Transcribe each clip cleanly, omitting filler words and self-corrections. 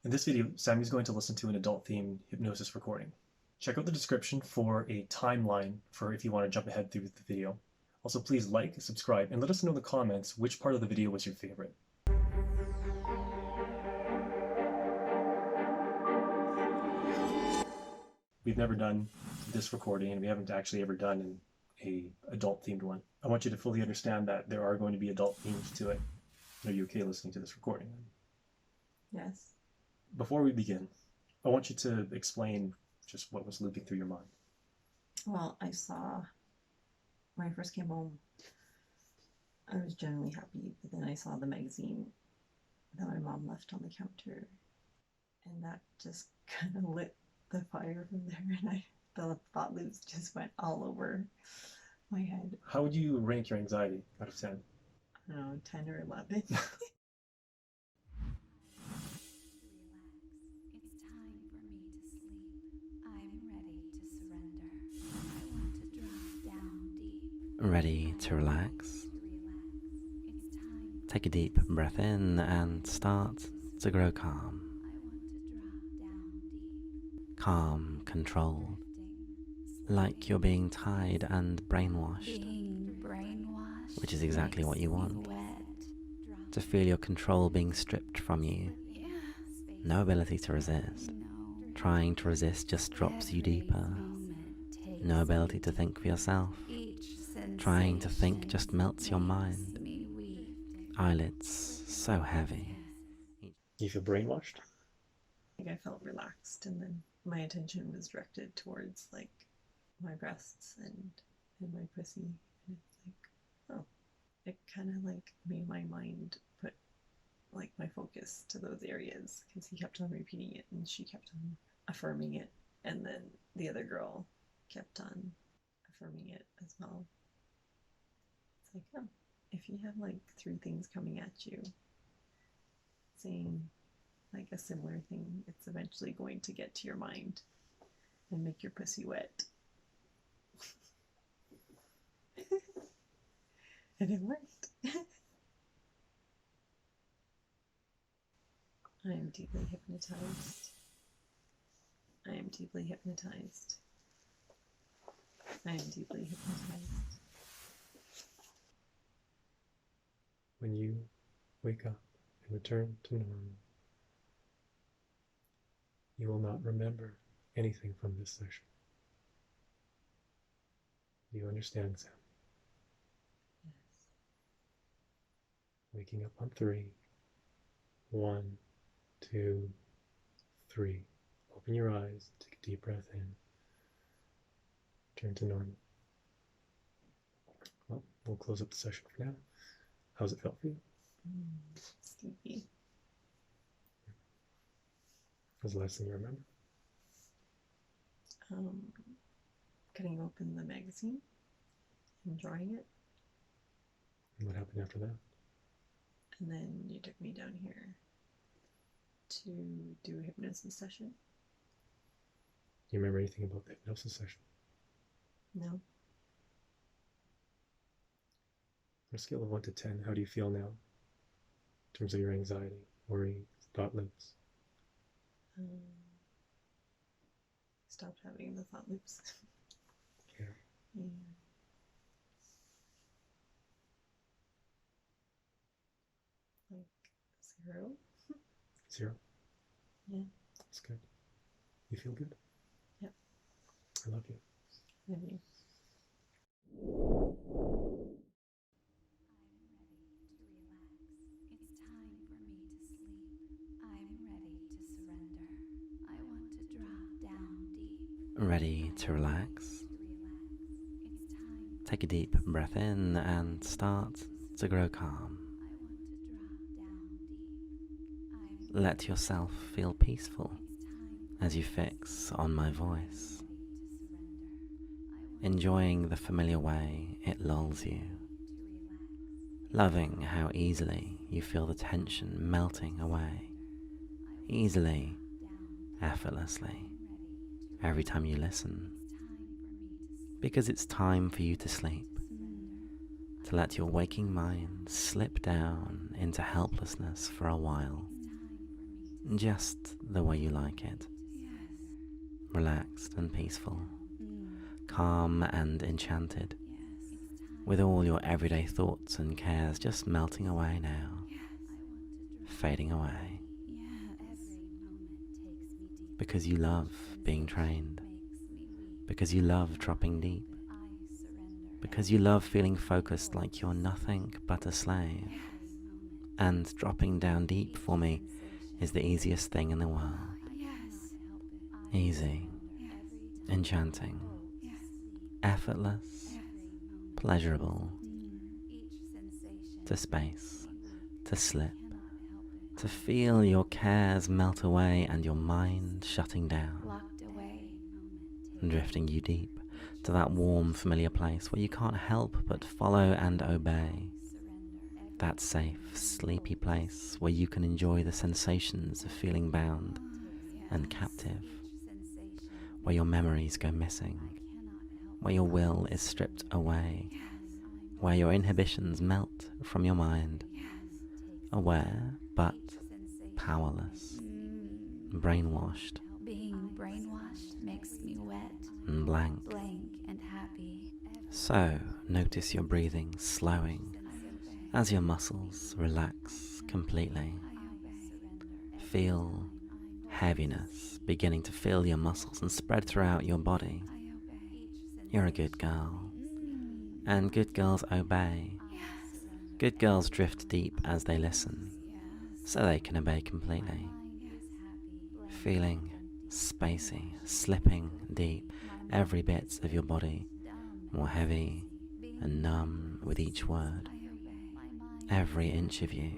In this video, Sammie's going to listen to an adult-themed hypnosis recording. Check out the description for a timeline for if you want to jump ahead through the video. Also, please like, subscribe, and let us know in the comments which part of the video was your favorite. We've never done this recording, and we haven't actually ever done an adult-themed one. I want you to fully understand that there are going to be adult themes to it. Are you okay listening to this recording? Yes. Before we begin, I want you to explain just what was looping through your mind. Well, when I first came home, I was generally happy, but then I saw the magazine that my mom left on the counter, and that just kind of lit the fire from there, and the thought loops just went all over my head. How would you rank your anxiety out of 10? I don't know, 10 or 11. Ready to relax? Take a deep breath in and start to grow calm. Calm, controlled, like you're being tied and brainwashed, which is exactly what you want. To feel your control being stripped from you. No ability to resist. Trying to resist just drops you deeper. No ability to think for yourself. Trying to think just melts your mind. Eyelids so heavy. You feel brainwashed? I think I felt relaxed, and then my attention was directed towards like my breasts and my pussy, and it's like, oh, it kind of like made my mind put like my focus to those areas, because he kept on repeating it and she kept on affirming it, and then the other girl kept on affirming it as well. It's like, oh, if you have like 3 things coming at you saying like a similar thing, it's eventually going to get to your mind and make your pussy wet. And it worked. I am deeply hypnotized. I am deeply hypnotized. I am deeply hypnotized. When you wake up and return to normal, you will not remember anything from this session. Do you understand, Sam? Yes. Waking up on 3. 1, 2, 3. Open your eyes, take a deep breath in. Turn to normal. Well, we'll close up the session for now. How's it felt for you? Sleepy. What's the last thing you remember? Cutting open the magazine and drawing it. And what happened after that? And then you took me down here to do a hypnosis session. Do you remember anything about the hypnosis session? No. On a scale of 1 to 10, how do you feel now? In terms of your anxiety, worry, thought loops? Stopped having the thought loops. Yeah. Yeah. Like 0. 0? Yeah. That's good. You feel good? Yep. I love you. Love you. Ready to relax? Take a deep breath in and start to grow calm. Let yourself feel peaceful as you fix on my voice, enjoying the familiar way it lulls you, loving how easily you feel the tension melting away, easily, effortlessly, every time you listen, because it's time for you to sleep, to let your waking mind slip down into helplessness for a while, just the way you like it. Relaxed and peaceful, calm and enchanted, with all your everyday thoughts and cares just melting away now, fading away. Because you love being trained, because you love dropping deep, because you love feeling focused like you're nothing but a slave. And dropping down deep for me is the easiest thing in the world. Easy, enchanting, effortless, pleasurable, to space, to slip, to feel your cares melt away and your mind shutting down, drifting you deep to that warm, familiar place where you can't help but follow and obey. That safe, sleepy place where you can enjoy the sensations of feeling bound and captive, where your memories go missing, where your will is stripped away, where your inhibitions melt from your mind, aware but powerless, brainwashed. Being brainwashed makes me wet, And blank. and happy. So notice your breathing slowing as your muscles relax completely. Feel heaviness beginning to fill your muscles and spread throughout your body. You're a good girl, and good girls obey. Good girls drift deep as they listen, so they can obey completely. Feeling spacey, slipping deep, every bit of your body more heavy and numb with each word. Every inch of you,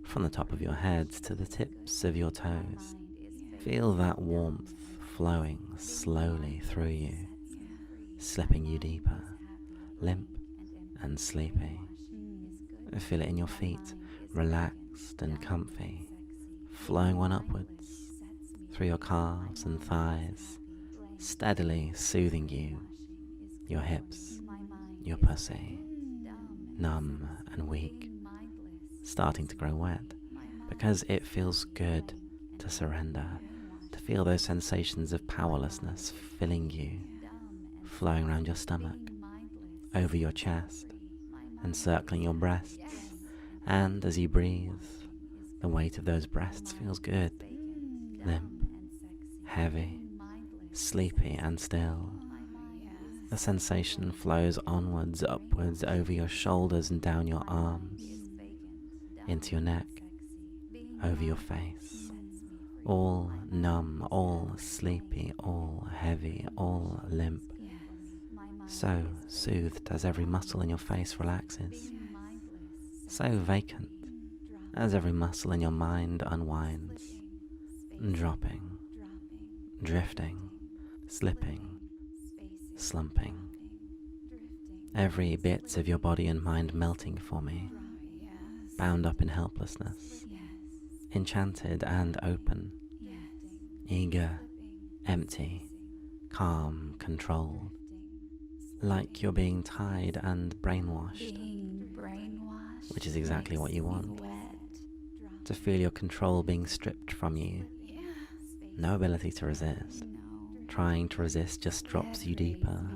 from the top of your head to the tips of your toes. Feel that warmth flowing slowly through you, slipping you deeper, limp and sleepy. Feel it in your feet, relaxed and comfy, flowing one upwards, through your calves and thighs, steadily soothing you, your hips, your pussy, numb and weak, starting to grow wet, because it feels good to surrender, to feel those sensations of powerlessness filling you, flowing around your stomach, over your chest, encircling your breasts, and as you breathe, the weight of those breasts feels good, limp, heavy, sleepy and still. The sensation flows onwards, upwards, over your shoulders and down your arms, into your neck, over your face, all numb, all sleepy, all heavy, all limp, so soothed as every muscle in your face relaxes, so vacant as every muscle in your mind unwinds, dropping, drifting, slipping, slumping, every bit of your body and mind melting for me, bound up in helplessness, enchanted and open, eager, empty, calm, controlled, like you're being tied and brainwashed, which is exactly what you want, to feel your control being stripped from you, no ability to resist. Trying to resist just drops you deeper.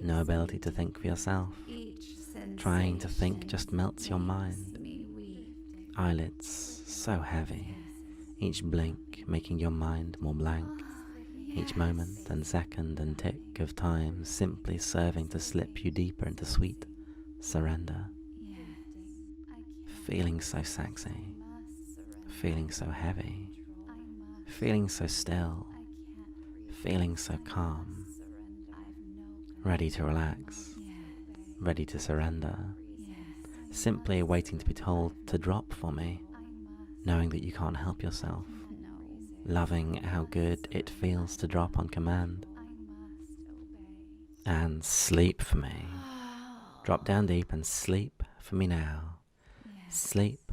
No ability to think for yourself. Trying to think just melts your mind. Eyelids so heavy, each blink making your mind more blank. Each moment and second and tick of time simply serving to slip you deeper into sweet surrender. Feeling so sexy, feeling so heavy, feeling so still, feeling so calm, ready to relax, ready to surrender, simply waiting to be told to drop for me, knowing that you can't help yourself, loving how good it feels to drop on command, and sleep for me. Drop down deep and sleep for me now. Sleep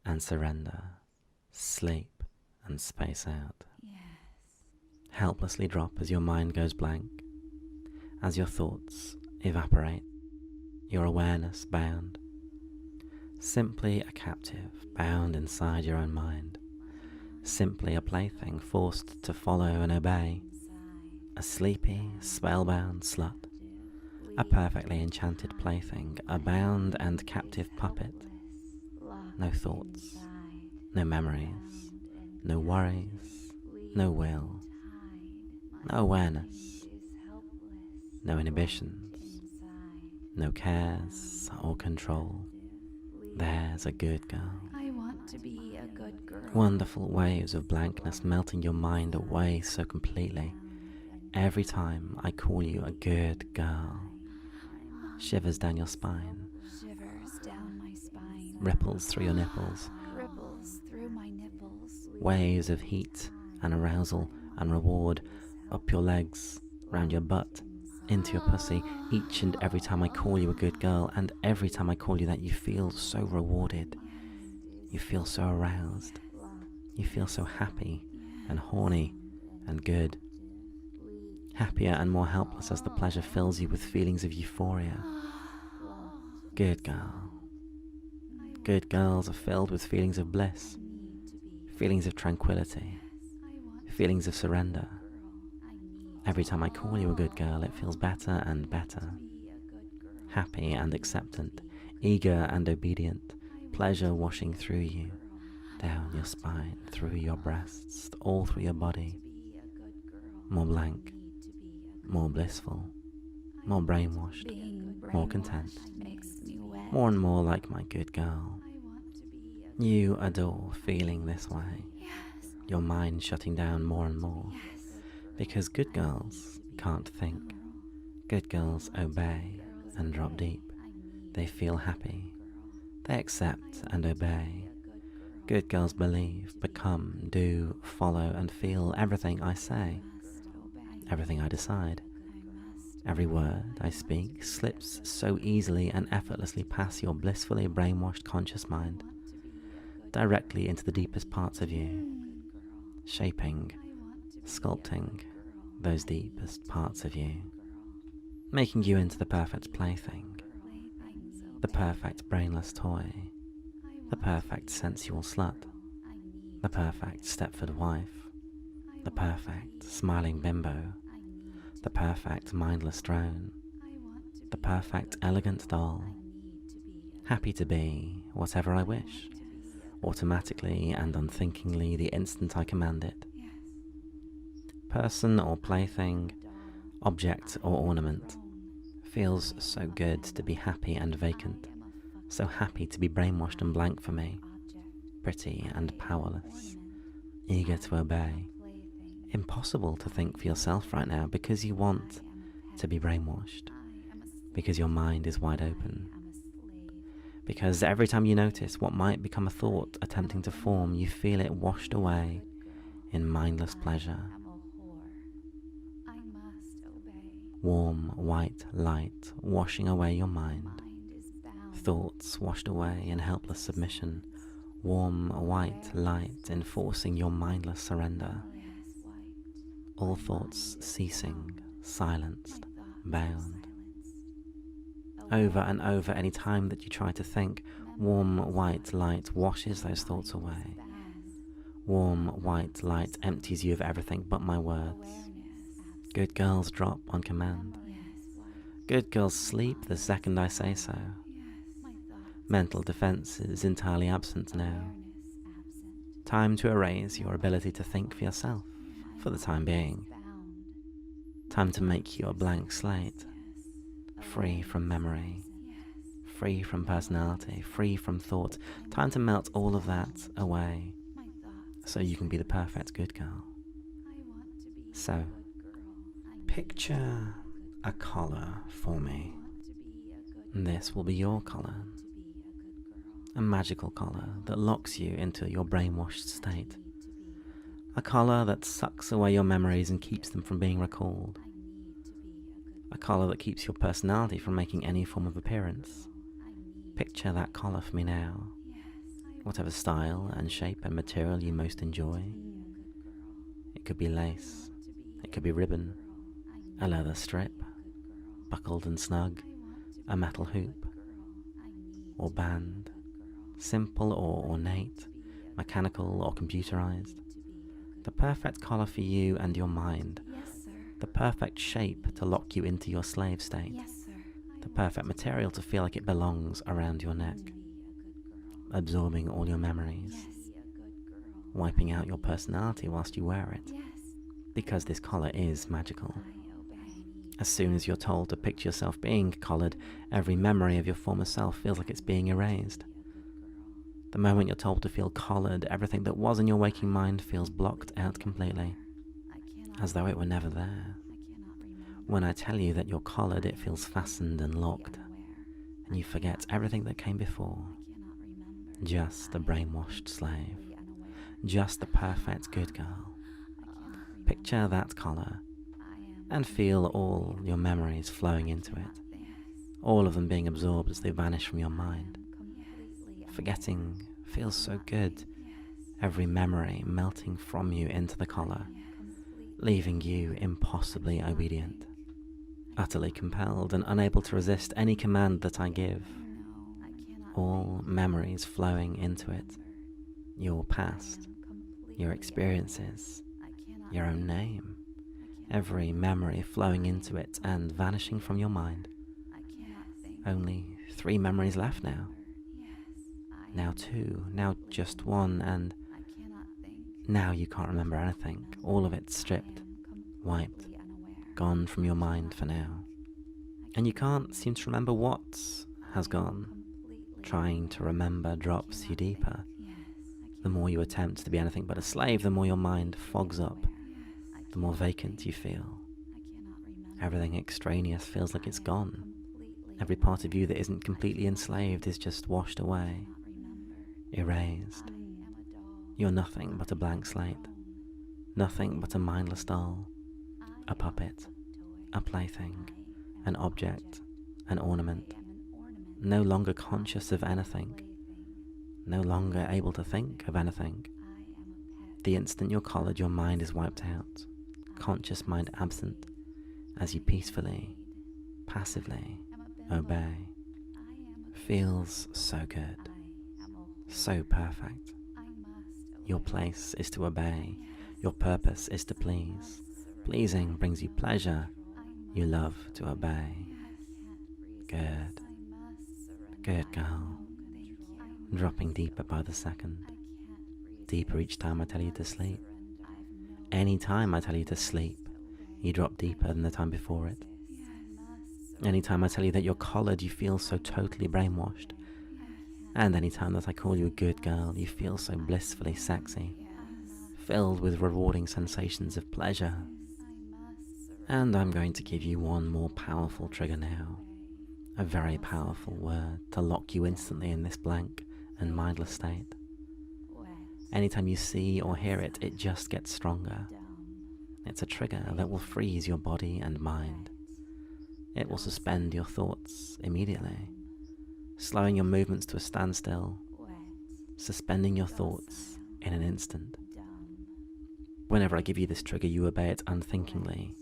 and surrender, sleep and space out. Helplessly drop as your mind goes blank, as your thoughts evaporate, your awareness bound, simply a captive bound inside your own mind, simply a plaything forced to follow and obey, a sleepy, spellbound slut, a perfectly enchanted plaything, a bound and captive puppet. No thoughts, no memories, no worries, no will, no awareness, no inhibitions, no cares or control. There's a good girl. I want to be a good girl. Wonderful waves of blankness melting your mind away so completely. Every time I call you a good girl. Shivers down your spine, Shivers down my spine. ripples through your nipples. Ripples through my nipples. Waves of heat and arousal and reward up your legs, round your butt, into your pussy. Each and every time I call you a good girl, and every time I call you that, you feel so rewarded. You feel so aroused. You feel so happy and horny and good. Happier and more helpless as the pleasure fills you with feelings of euphoria. Good girl. Good girls are filled with feelings of bliss, feelings of tranquility, feelings of surrender. Every time I call you a good girl, it feels better and better. Happy and acceptant, eager and obedient, pleasure washing through you, down your spine, through your breasts, all through your body. More blank, more blissful, more brainwashed, more content, Makes me wet. more and more like my good girl. You adore feeling this way, your mind shutting down more and more, because good girls can't think. Good girls obey and drop deep. They feel happy. They accept and obey. Good girls believe, become, do, follow and feel everything I say, everything I decide. Every word I speak slips so easily and effortlessly past your blissfully brainwashed conscious mind, directly into the deepest parts of you, shaping, sculpting those deepest parts of you, making you into the perfect plaything, the perfect brainless toy, the perfect sensual slut, the perfect Stepford wife, the perfect smiling bimbo, the perfect mindless drone, the perfect elegant doll, happy to be whatever I wish, automatically and unthinkingly the instant I command it. Person or plaything, object or ornament, feels so good to be happy and vacant, so happy to be brainwashed and blank for me, pretty and powerless, eager to obey. Impossible to think for yourself right now because you want to be brainwashed, because your mind is wide open, because every time you notice what might become a thought attempting to form, you feel it washed away in mindless pleasure. Warm white light washing away your mind, thoughts washed away in helpless submission, warm white light enforcing your mindless surrender. All thoughts ceasing, silenced, bound. Over and over, any time that you try to think, warm white light washes those thoughts away. Warm white light empties you of everything but my words. Good girls drop on command. Good girls sleep the second I say so. Mental defense is entirely absent now. Time to erase your ability to think for yourself, for the time being. Time to make you a blank slate, free from memory, free from personality, free from thought. Time to melt all of that away, so you can be the perfect good girl. So, picture a collar for me. This will be your collar. A magical collar that locks you into your brainwashed state. A collar that sucks away your memories and keeps them from being recalled. A collar that keeps your personality from making any form of appearance. Picture that collar for me now. Whatever style and shape and material you most enjoy. It could be lace. It could be ribbon. A leather strip. Buckled and snug. A metal hoop. Or band. Simple or ornate. Mechanical or computerized. The perfect collar for you and your mind. Yes, sir. The perfect shape to lock you into your slave state. Yes, sir. The perfect material to feel like it belongs around your neck. Absorbing all your memories. Yes. Wiping out your personality whilst you wear it. Yes. Because this collar is magical. I obey. As soon as you're told to picture yourself being collared, every memory of your former self feels like it's being erased. The moment you're told to feel collared, everything that was in your waking mind feels blocked out completely, as though it were never there. When I tell you that you're collared, it feels fastened and locked, and you forget everything that came before. Just the brainwashed slave. Just the perfect good girl. Picture that collar, and feel all your memories flowing into it, all of them being absorbed as they vanish from your mind. Forgetting feels so good, every memory melting from you into the collar, leaving you impossibly obedient, utterly compelled and unable to resist any command that I give. All memories flowing into it, your past, your experiences, your own name, every memory flowing into it and vanishing from your mind. Only 3 memories left now. Now 2, now just 1, and now you can't remember anything. All of it stripped, wiped, gone from your mind for now. And you can't seem to remember what has gone. Trying to remember drops you deeper. The more you attempt to be anything but a slave, the more your mind fogs up, the more vacant you feel. Everything extraneous feels like it's gone. Every part of you that isn't completely enslaved is just washed away, erased. You're nothing but a blank slate, nothing but a mindless doll, a puppet, a plaything, an object, an ornament, no longer conscious of anything, no longer able to think of anything. The instant you're collared, your mind is wiped out, conscious mind absent, as you peacefully, passively obey. Feels so good, so perfect. Your place is to obey, your purpose is to please. Pleasing brings you pleasure, you love to obey. Good, good girl. Dropping deeper by the second. Deeper each time I tell you to sleep. Any time I tell you to sleep, you drop deeper than the time before it. Any time I tell you that you're collared, you feel so totally brainwashed. And any time that I call you a good girl, you feel so blissfully sexy, filled with rewarding sensations of pleasure. And I'm going to give you one more powerful trigger now. A very powerful word to lock you instantly in this blank and mindless state. Anytime you see or hear it, it just gets stronger. It's a trigger that will freeze your body and mind. It will suspend your thoughts immediately, slowing your movements to a standstill, suspending your thoughts in an instant. Whenever I give you this trigger, you obey it unthinkingly.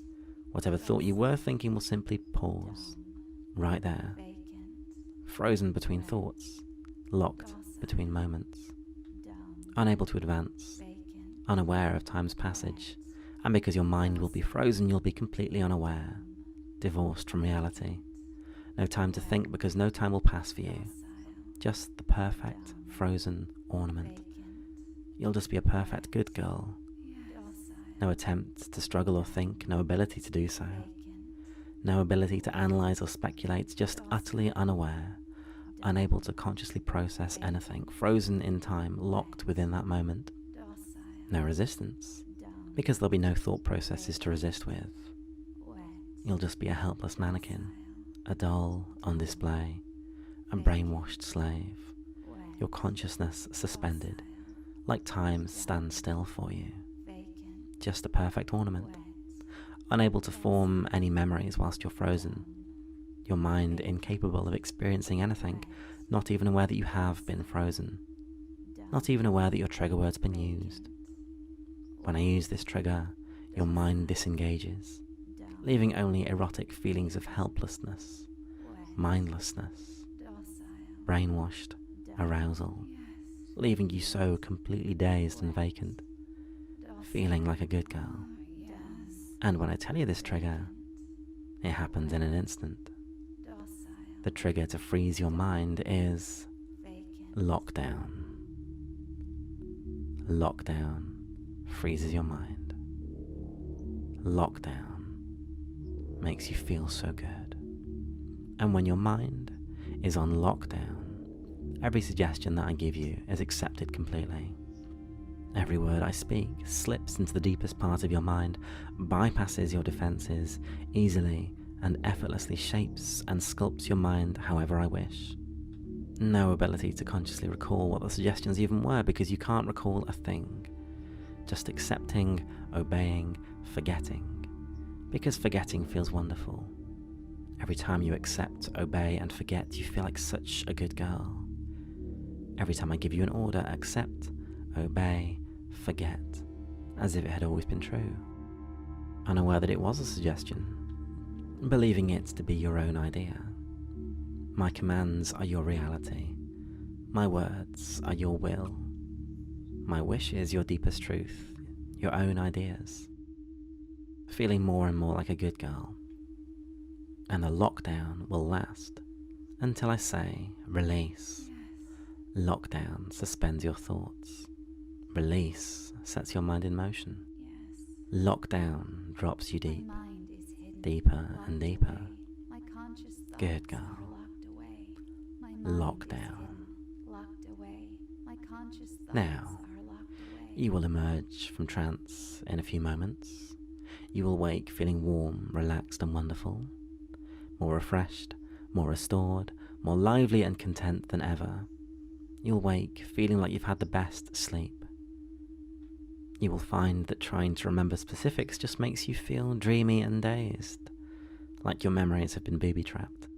Whatever thought you were thinking will simply pause, right there, frozen between thoughts, locked between moments, unable to advance, unaware of time's passage, and because your mind will be frozen, you'll be completely unaware, divorced from reality. No time to think because no time will pass for you. Just the perfect, frozen ornament. You'll just be a perfect good girl. No attempt to struggle or think, no ability to do so. No ability to analyze or speculate, just utterly unaware, unable to consciously process anything, frozen in time, locked within that moment. No resistance, because there'll be no thought processes to resist with. You'll just be a helpless mannequin, a doll on display, a brainwashed slave, your consciousness suspended, like time stands still for you. Just a perfect ornament, unable to form any memories whilst you're frozen, your mind incapable of experiencing anything, not even aware that you have been frozen, not even aware that your trigger word's been used. When I use this trigger, your mind disengages, leaving only erotic feelings of helplessness, mindlessness, brainwashed arousal, leaving you so completely dazed and vacant, feeling like a good girl. And when I tell you this trigger, it happens in an instant. The trigger to freeze your mind is lockdown. Lockdown freezes your mind. Lockdown makes you feel so good. And when your mind is on lockdown, every suggestion that I give you is accepted completely. Every word I speak slips into the deepest part of your mind, bypasses your defenses, easily and effortlessly shapes and sculpts your mind however I wish. No ability to consciously recall what the suggestions even were, because you can't recall a thing. Just accepting, obeying, forgetting. Because forgetting feels wonderful. Every time you accept, obey, and forget, you feel like such a good girl. Every time I give you an order, accept, obey, forget, as if it had always been true. Unaware that it was a suggestion, believing it to be your own idea. My commands are your reality. My words are your will. My wish is your deepest truth, your own ideas. Feeling more and more like a good girl. And the lockdown will last until I say release. Lockdown suspends your thoughts. Release sets your mind in motion. Lockdown drops you deep, deeper and deeper. Good girl. Lockdown. Now, you will emerge from trance in a few moments. You will wake feeling warm, relaxed and wonderful. More refreshed, more restored, more lively and content than ever. You'll wake feeling like you've had the best sleep. You will find that trying to remember specifics just makes you feel dreamy and dazed, like your memories have been booby-trapped.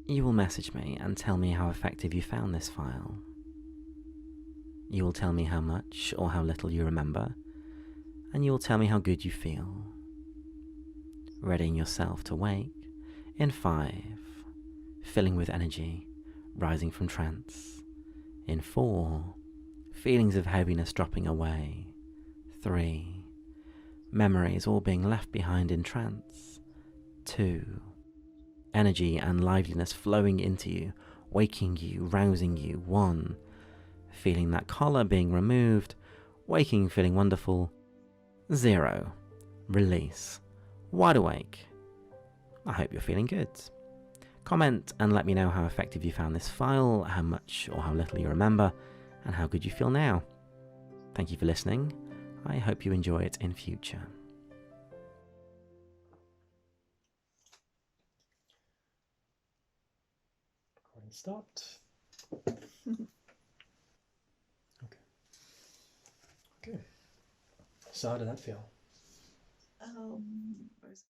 You will message me and tell me how effective you found this file. You will tell me how much or how little you remember, and you will tell me how good you feel. Readying yourself to wake in 5, filling with energy, rising from trance. In 4, feelings of heaviness dropping away. 3, memories all being left behind in trance. 2, energy and liveliness flowing into you, waking you, rousing you. 1, feeling that collar being removed, waking feeling wonderful. 0, release, wide awake. I hope you're feeling good. Comment and let me know how effective you found this file, how much or how little you remember, and how good you feel now. Thank you for listening. I hope you enjoy it in future. Recording stopped. Okay. So how did that feel? I was